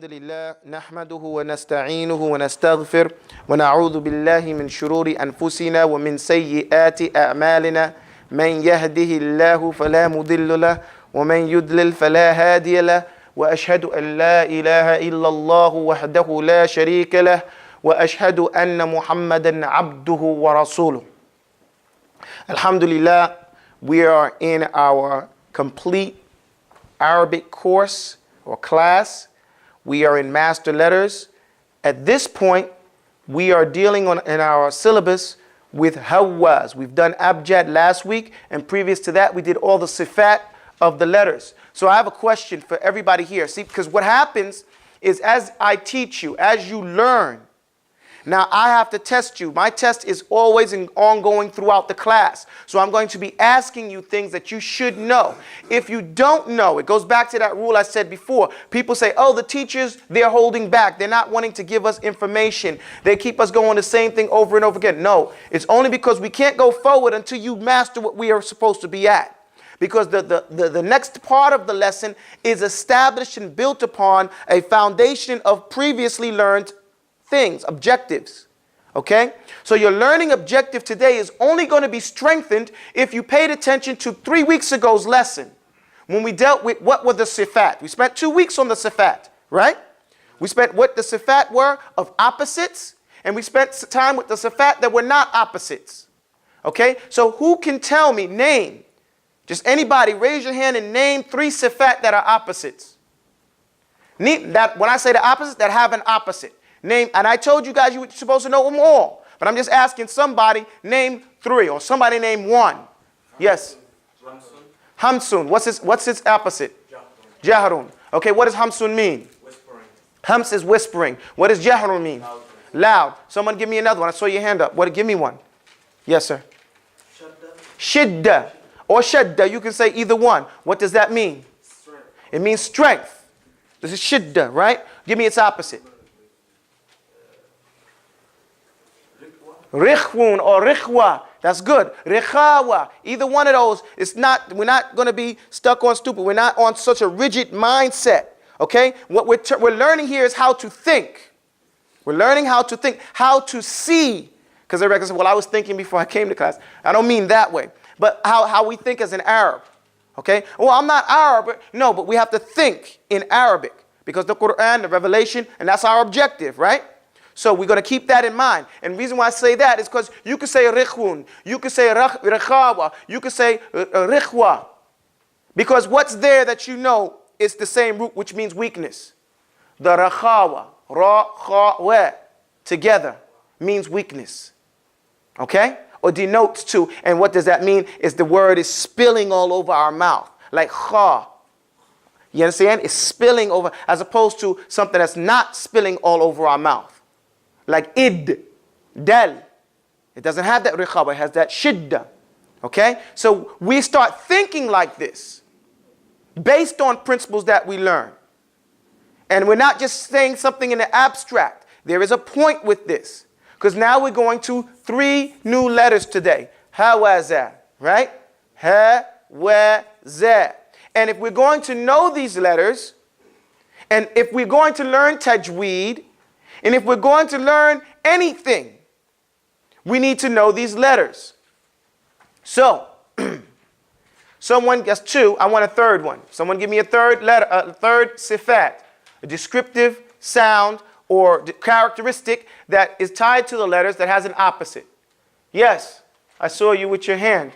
لله نحمده ونستعينه ونستغفر ونعوذ بالله من شرور أنفسنا ومن سيئات أعمالنا من يهده الله فلا مضل له ومن يضلل فلا هادي له وأشهد أن لا إله إلا الله وحده لا شريك له وأشهد أن محمدا عبده ورسوله. Alhamdulillah, we are in our complete Arabic course or class. We are in master letters. At this point, we are dealing in our syllabus with hawaz. We've done abjad last week, and previous to that, we did all the sifat of the letters. So I have a question for everybody here. See, because what happens is as I teach you, as you learn, now I have to test you. My test is always ongoing throughout the class. So I'm going to be asking you things that you should know. If you don't know, it goes back to that rule I said before. People say, oh, the teachers, they're holding back. They're not wanting to give us information. They keep us going the same thing over and over again. No, it's only because we can't go forward until you master what we are supposed to be at. Because the next part of the lesson is established and built upon a foundation of previously learned things, objectives. Okay? So your learning objective today is only going to be strengthened if you paid attention to 3 weeks ago's lesson when we dealt with what were the sifat. We spent 2 weeks on the sifat, right? We spent what the sifat were of opposites, and we spent time with the sifat that were not opposites. Okay? So who can tell me, name, just anybody, raise your hand and name 3 sifat that are opposites. That, when I say the opposite, that have an opposite. Name, and I told you guys you were supposed to know them all, but I'm just asking somebody name 3 or somebody name 1. Yes. Hamsun. What's its opposite? Jahrun. Okay, what does hamsun mean? Whispering. Hams is whispering. What does jahrun mean? Loud. Someone give me another one. I saw your hand up. Give me one. Yes, sir. Shidda or shadda. You can say either one. What does that mean? Strength. It means strength. This is shidda, right? Give me its opposite. Rikhwun or rikhwa. That's good. Rikhawa. Either one of those. We're not going to be stuck on stupid. We're not on such a rigid mindset. Okay? What we're learning here is how to think. We're learning how to think, how to see. Because everybody says, well, I was thinking before I came to class. I don't mean that way. But how we think as an Arab. Okay? Well, I'm not Arab. No, but we have to think in Arabic. Because the Quran, the revelation, and that's our objective, right? So we're going to keep that in mind. And the reason why I say that is because you could say rikhwun, you could say rikhawa, you could say rikhwa. Because what's there that you know is the same root, which means weakness. The rakhawa, ra, kha, wa, together means weakness. Okay? Or denotes to. And what does that mean? Is the word is spilling all over our mouth. Like kha. You understand? It's spilling over as opposed to something that's not spilling all over our mouth. Like id, dal. It doesn't have that rikhaba, it has that shidda. Okay? So we start thinking like this based on principles that we learn. And we're not just saying something in the abstract. There is a point with this. Because now we're going to 3 new letters today. Hawaza, right? Ha-wa-za. And if we're going to know these letters, and if we're going to learn tajweed, and if we're going to learn anything, we need to know these letters. So, someone gets 2. I want a third one. Someone give me a third letter, a third sifat, a descriptive sound or characteristic that is tied to the letters that has an opposite. Yes, I saw you with your hand.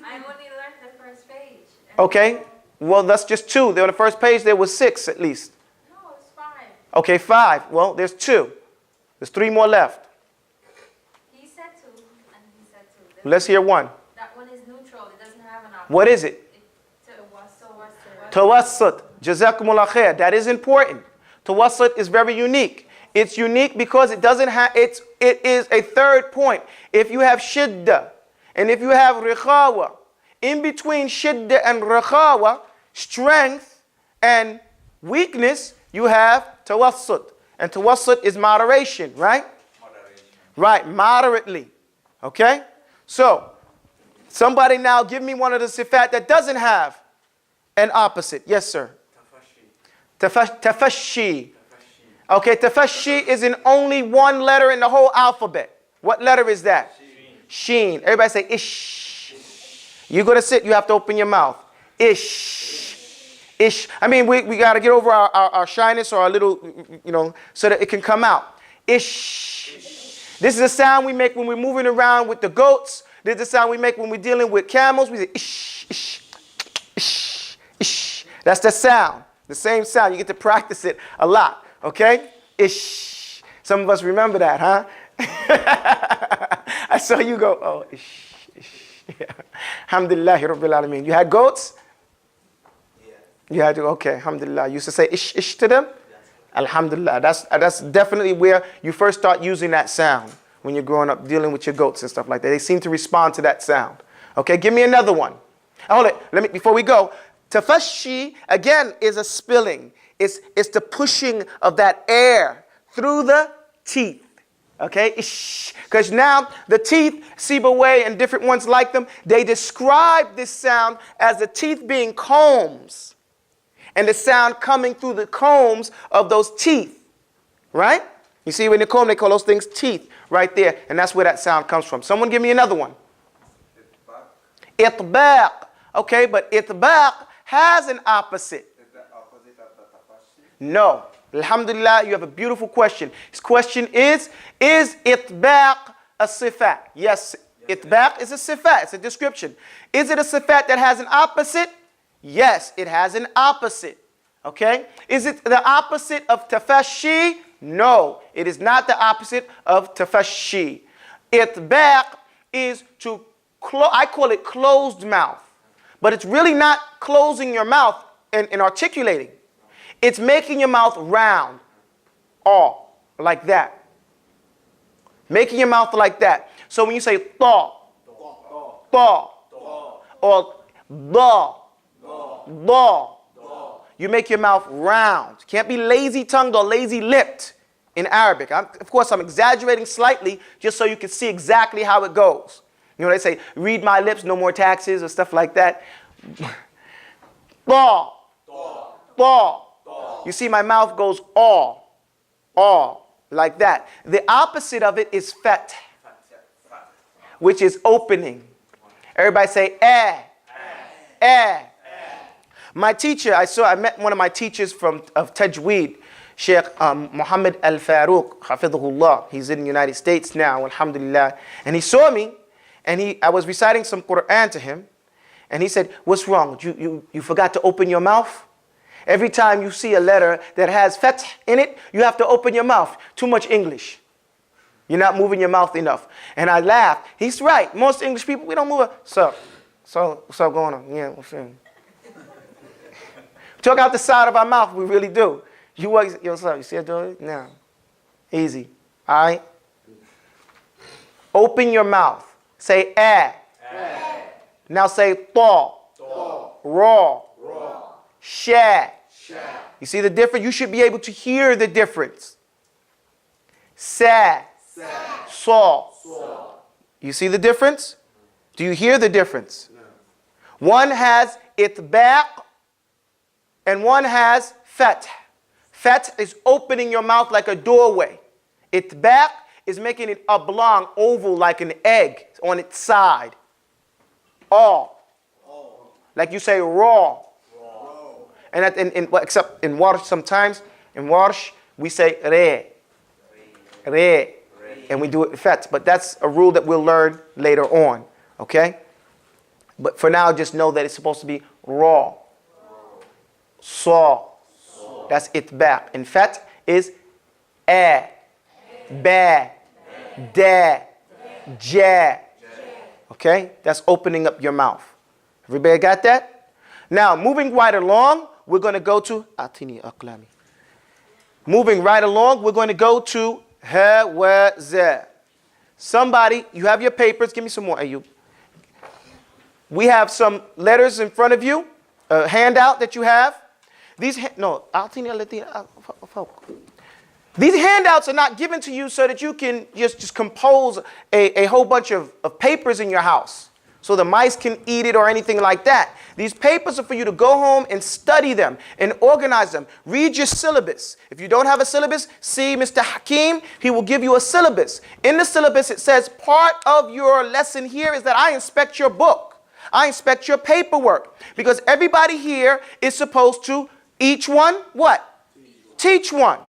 I only learned the first page. Okay, well that's just 2. There on the first page there was 6 at least. Okay, 5. Well, there's 2. There's 3 more left. He said 2, and he said 2. Let's hear one. That one is neutral. It doesn't have an opposite. What is it? Tawassut. Jazakumullah khair. That is important. Tawassut is very unique. It's unique because it doesn't have. It is a third point. If you have shidda, and if you have rikhawa, in between shidda and rikhawa, strength and weakness, you have tawassut. And tawassut is moderation, right? Moderation. Right, moderately. Okay? So, somebody now give me one of the sifat that doesn't have an opposite. Yes, sir. Tafashi. Okay, tafashi is in only one letter in the whole alphabet. What letter is that? Sheen. Everybody say ish. You're going to sit, you have to open your mouth. Ish. Ish. I mean, we got to get over our shyness or our little, so that it can come out. Ish. This is a sound we make when we're moving around with the goats. This is the sound we make when we're dealing with camels. We say ish, ish, ish, ish. That's the sound. The same sound. You get to practice it a lot. Okay? Ish. Some of us remember that, huh? I saw you go, oh, ish, ish. Yeah. Alhamdulillah, Rabbil Alameen. You had goats? Yeah. You had to, okay, alhamdulillah. You used to say ish, ish to them? Yes. Alhamdulillah. That's definitely where you first start using that sound when you're growing up dealing with your goats and stuff like that. They seem to respond to that sound. Okay, give me another one. Hold it. Before we go, tafashi, again, is a spilling. It's the pushing of that air through the teeth. Okay? Because now the teeth, Sibawayh and different ones like them, they describe this sound as the teeth being combs. And the sound coming through the combs of those teeth. Right? You see, when they comb, they call those things teeth right there. And that's where that sound comes from. Someone give me another one. Itbaq. Okay, but itbaq has an opposite. Is the opposite of the tafashi? No. Alhamdulillah, you have a beautiful question. His question is itbaq a sifat? Yes, itbaq is a sifat. It's a description. Is it a sifat that has an opposite? Yes, it has an opposite. Okay? Is it the opposite of tafashi? No, it is not the opposite of tafashi. Itbaq is to I call it closed mouth. But it's really not closing your mouth and articulating. It's making your mouth round. All. Like that. Making your mouth like that. So when you say tha, or da, you make your mouth round. Can't be lazy-tongued or lazy-lipped in Arabic. Of course, I'm exaggerating slightly just so you can see exactly how it goes. You know, they say, read my lips, no more taxes, or stuff like that. Tha. You see, my mouth goes all, like that. The opposite of it is fath, which is opening. Everybody say, eh. My teacher, I met one of my teachers of Tajweed, Sheikh Muhammad Al-Faruq, Hafidhullah. He's in the United States now, alhamdulillah. And he saw me, and I was reciting some Quran to him, and he said, what's wrong? You forgot to open your mouth? Every time you see a letter that has fath in it, you have to open your mouth. Too much English. You're not moving your mouth enough. And I laughed. He's right. Most English people, we don't move. So what's going on? Yeah, what's up? Talk out the side of our mouth, we really do. What's up? You see it doing it? No. Easy. All right? Open your mouth. Say eh. Now say tha. Raw. Sha. You see the difference? You should be able to hear the difference. Sa. Saw. You see the difference? Do you hear the difference? No. One has itbaq and one has fath. Fath is opening your mouth like a doorway. Itbaq is making it oblong, oval, like an egg on its side. All. Like you say raw. And except in Warsh sometimes, in Warsh we say re. And we do it fath. But that's a rule that we'll learn later on. Okay? But for now, just know that it's supposed to be raw. Saw. That's itbaq. And fath is ba, da, ja. Okay? That's opening up your mouth. Everybody got that? Now, moving right along, we're going to go to atini aqlami. Moving right along, we're going to go to ha wa za. Somebody, you have your papers. Give me some more, Ayub. We have some letters in front of you, a handout that you have. These handouts are not given to you so that you can just compose a whole bunch of papers in your house. so the mice can eat it or anything like that. These papers are for you to go home and study them and organize them. Read your syllabus. If you don't have a syllabus, see Mr. Hakim. He will give you a syllabus. In the syllabus, it says part of your lesson here is that I inspect your book. I inspect your paperwork. Because everybody here is supposed to, each one, what? Teach one.